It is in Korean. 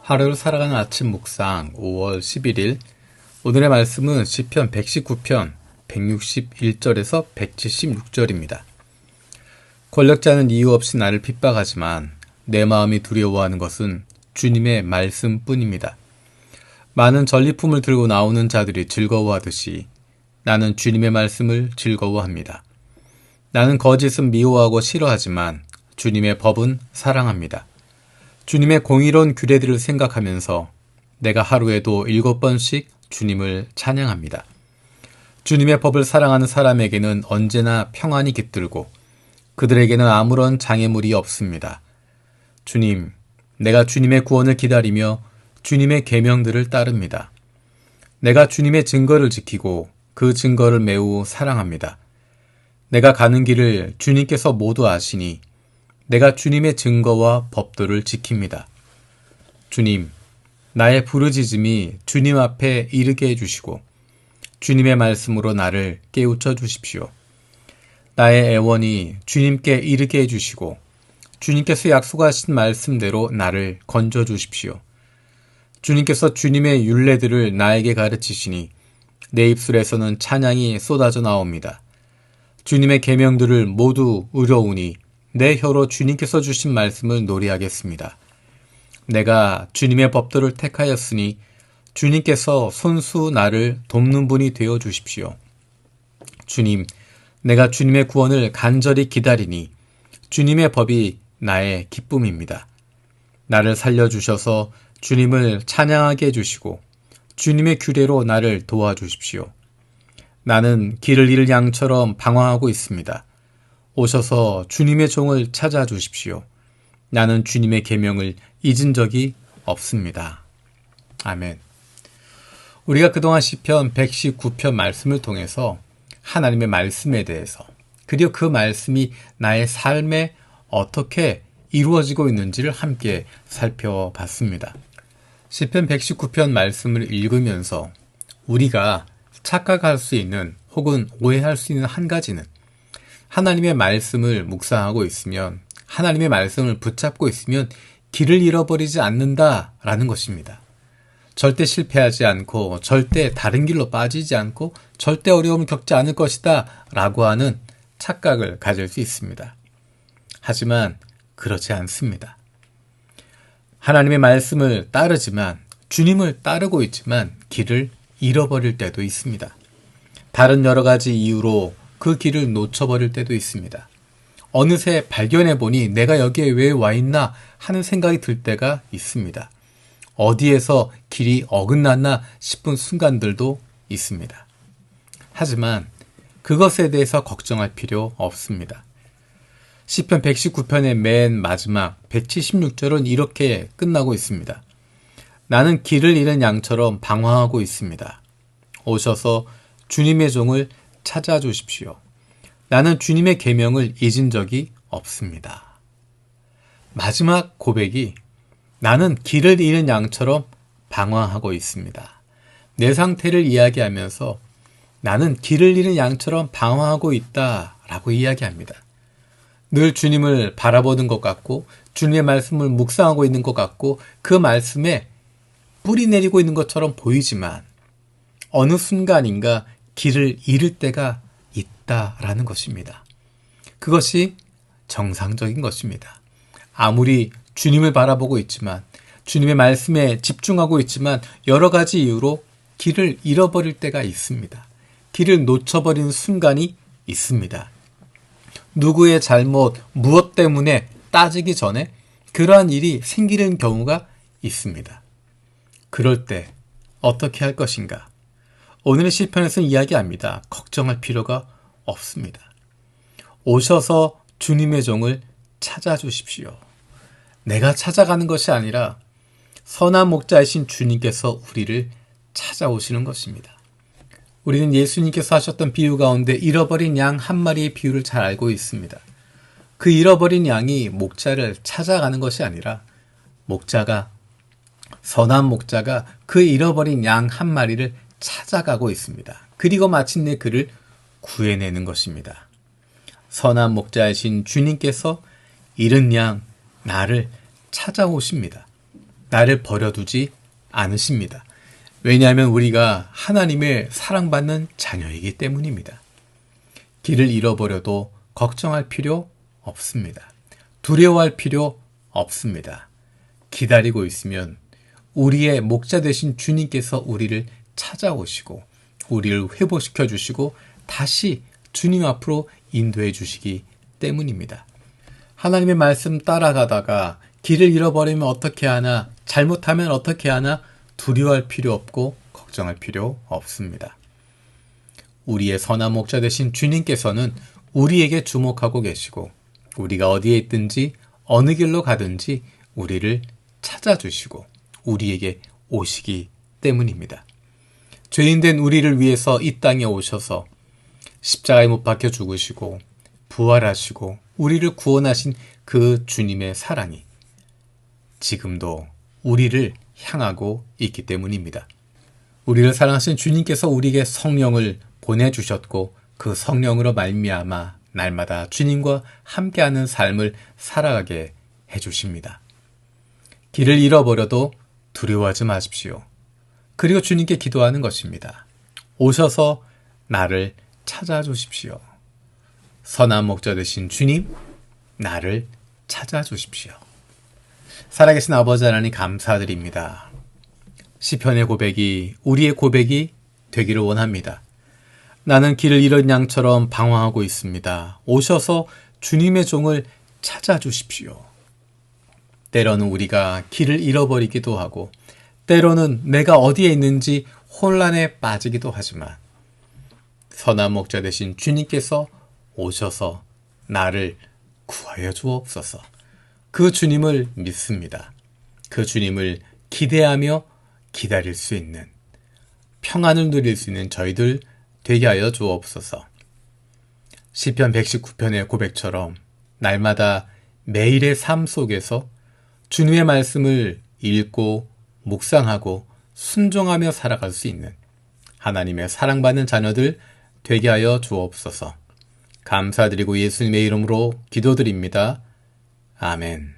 하루를 살아가는 아침 묵상 5월 11일 오늘의 말씀은 시편 119편 161절에서 176절입니다. 권력자는 이유 없이 나를 핍박하지만 내 마음이 두려워하는 것은 주님의 말씀뿐입니다. 많은 전리품을 들고 나오는 자들이 즐거워하듯이 나는 주님의 말씀을 즐거워합니다. 나는 거짓은 미워하고 싫어하지만 주님의 법은 사랑합니다. 주님의 공의로운 규례들을 생각하면서 내가 하루에도 7번씩 주님을 찬양합니다. 주님의 법을 사랑하는 사람에게는 언제나 평안이 깃들고 그들에게는 아무런 장애물이 없습니다. 주님, 내가 주님의 구원을 기다리며 주님의 계명들을 따릅니다. 내가 주님의 증거를 지키고 그 증거를 매우 사랑합니다. 내가 가는 길을 주님께서 모두 아시니 내가 주님의 증거와 법도를 지킵니다. 주님, 나의 부르짖음이 주님 앞에 이르게 해주시고 주님의 말씀으로 나를 깨우쳐 주십시오. 나의 애원이 주님께 이르게 해주시고 주님께서 약속하신 말씀대로 나를 건져 주십시오. 주님께서 주님의 율례들을 나에게 가르치시니 내 입술에서는 찬양이 쏟아져 나옵니다. 주님의 계명들을 모두 의로우니 내 혀로 주님께서 주신 말씀을 노래하겠습니다. 내가 주님의 법도를 택하였으니 주님께서 손수 나를 돕는 분이 되어 주십시오. 주님, 내가 주님의 구원을 간절히 기다리니 주님의 법이 나의 기쁨입니다. 나를 살려주셔서 주님을 찬양하게 해주시고 주님의 규례로 나를 도와주십시오. 나는 길을 잃을 양처럼 방황하고 있습니다. 오셔서 주님의 종을 찾아주십시오. 나는 주님의 계명을 잊은 적이 없습니다. 아멘. 우리가 그동안 시편 119편 말씀을 통해서 하나님의 말씀에 대해서 그리고 그 말씀이 나의 삶에 어떻게 이루어지고 있는지를 함께 살펴봤습니다. 시편 119편 말씀을 읽으면서 우리가 착각할 수 있는 혹은 오해할 수 있는 한 가지는 하나님의 말씀을 묵상하고 있으면 하나님의 말씀을 붙잡고 있으면 길을 잃어버리지 않는다라는 것입니다. 절대 실패하지 않고 절대 다른 길로 빠지지 않고 절대 어려움을 겪지 않을 것이다 라고 하는 착각을 가질 수 있습니다. 하지만 그렇지 않습니다. 하나님의 말씀을 따르지만 주님을 따르고 있지만 길을 잃어버릴 때도 있습니다. 다른 여러 가지 이유로 그 길을 놓쳐버릴 때도 있습니다. 어느새 발견해보니 내가 여기에 왜 와 있나 하는 생각이 들 때가 있습니다. 어디에서 길이 어긋났나 싶은 순간들도 있습니다. 하지만 그것에 대해서 걱정할 필요 없습니다. 시편 119편의 맨 마지막 176절은 이렇게 끝나고 있습니다. 나는 길을 잃은 양처럼 방황하고 있습니다. 오셔서 주님의 종을 찾아주십시오. 나는 주님의 계명을 잊은 적이 없습니다. 마지막 고백이 나는 길을 잃은 양처럼 방황하고 있습니다. 내 상태를 이야기하면서 나는 길을 잃은 양처럼 방황하고 있다라고 이야기합니다. 늘 주님을 바라보는 것 같고 주님의 말씀을 묵상하고 있는 것 같고 그 말씀에 뿌리 내리고 있는 것처럼 보이지만 어느 순간인가 길을 잃을 때가 있다라는 것입니다. 그것이 정상적인 것입니다. 아무리 주님을 바라보고 있지만 주님의 말씀에 집중하고 있지만 여러 가지 이유로 길을 잃어버릴 때가 있습니다. 길을 놓쳐버리는 순간이 있습니다. 누구의 잘못, 무엇 때문에 따지기 전에 그러한 일이 생기는 경우가 있습니다. 그럴 때 어떻게 할 것인가? 오늘의 시편에서는 이야기합니다. 걱정할 필요가 없습니다. 오셔서 주님의 종을 찾아주십시오. 내가 찾아가는 것이 아니라 선한 목자이신 주님께서 우리를 찾아오시는 것입니다. 우리는 예수님께서 하셨던 비유 가운데 잃어버린 양 한 마리의 비유를 잘 알고 있습니다. 그 잃어버린 양이 목자를 찾아가는 것이 아니라 선한 목자가 그 잃어버린 양 한 마리를 찾아가고 있습니다. 그리고 마침내 그를 구해내는 것입니다. 선한 목자이신 주님께서 잃은 양 나를 찾아오십니다. 나를 버려두지 않으십니다. 왜냐하면 우리가 하나님의 사랑받는 자녀이기 때문입니다. 길을 잃어버려도 걱정할 필요 없습니다. 두려워할 필요 없습니다. 기다리고 있으면 우리의 목자 되신 주님께서 우리를 찾아오시고 우리를 회복시켜 주시고 다시 주님 앞으로 인도해 주시기 때문입니다. 하나님의 말씀 따라가다가 길을 잃어버리면 어떻게 하나, 잘못하면 어떻게 하나 두려워할 필요 없고 걱정할 필요 없습니다. 우리의 선한 목자 되신 주님께서는 우리에게 주목하고 계시고 우리가 어디에 있든지 어느 길로 가든지 우리를 찾아주시고 우리에게 오시기 때문입니다. 죄인된 우리를 위해서 이 땅에 오셔서 십자가에 못 박혀 죽으시고 부활하시고 우리를 구원하신 그 주님의 사랑이 지금도 우리를 향하고 있기 때문입니다. 우리를 사랑하신 주님께서 우리에게 성령을 보내주셨고 그 성령으로 말미암아 날마다 주님과 함께하는 삶을 살아가게 해주십니다. 길을 잃어버려도 두려워하지 마십시오. 그리고 주님께 기도하는 것입니다. 오셔서 나를 찾아주십시오. 선한 목자 되신 주님, 나를 찾아주십시오. 살아계신 아버지 하나님 감사드립니다. 시편의 고백이 우리의 고백이 되기를 원합니다. 나는 길을 잃은 양처럼 방황하고 있습니다. 오셔서 주님의 종을 찾아주십시오. 때로는 우리가 길을 잃어버리기도 하고 때로는 내가 어디에 있는지 혼란에 빠지기도 하지만 선한 목자 되신 주님께서 오셔서 나를 구하여 주옵소서. 그 주님을 믿습니다. 그 주님을 기대하며 기다릴 수 있는 평안을 누릴 수 있는 저희들 되게 하여 주옵소서. 시편 119편의 고백처럼 날마다 매일의 삶 속에서 주님의 말씀을 읽고 묵상하고 순종하며 살아갈 수 있는 하나님의 사랑받는 자녀들 되게 하여 주옵소서. 감사드리고 예수님의 이름으로 기도드립니다. 아멘.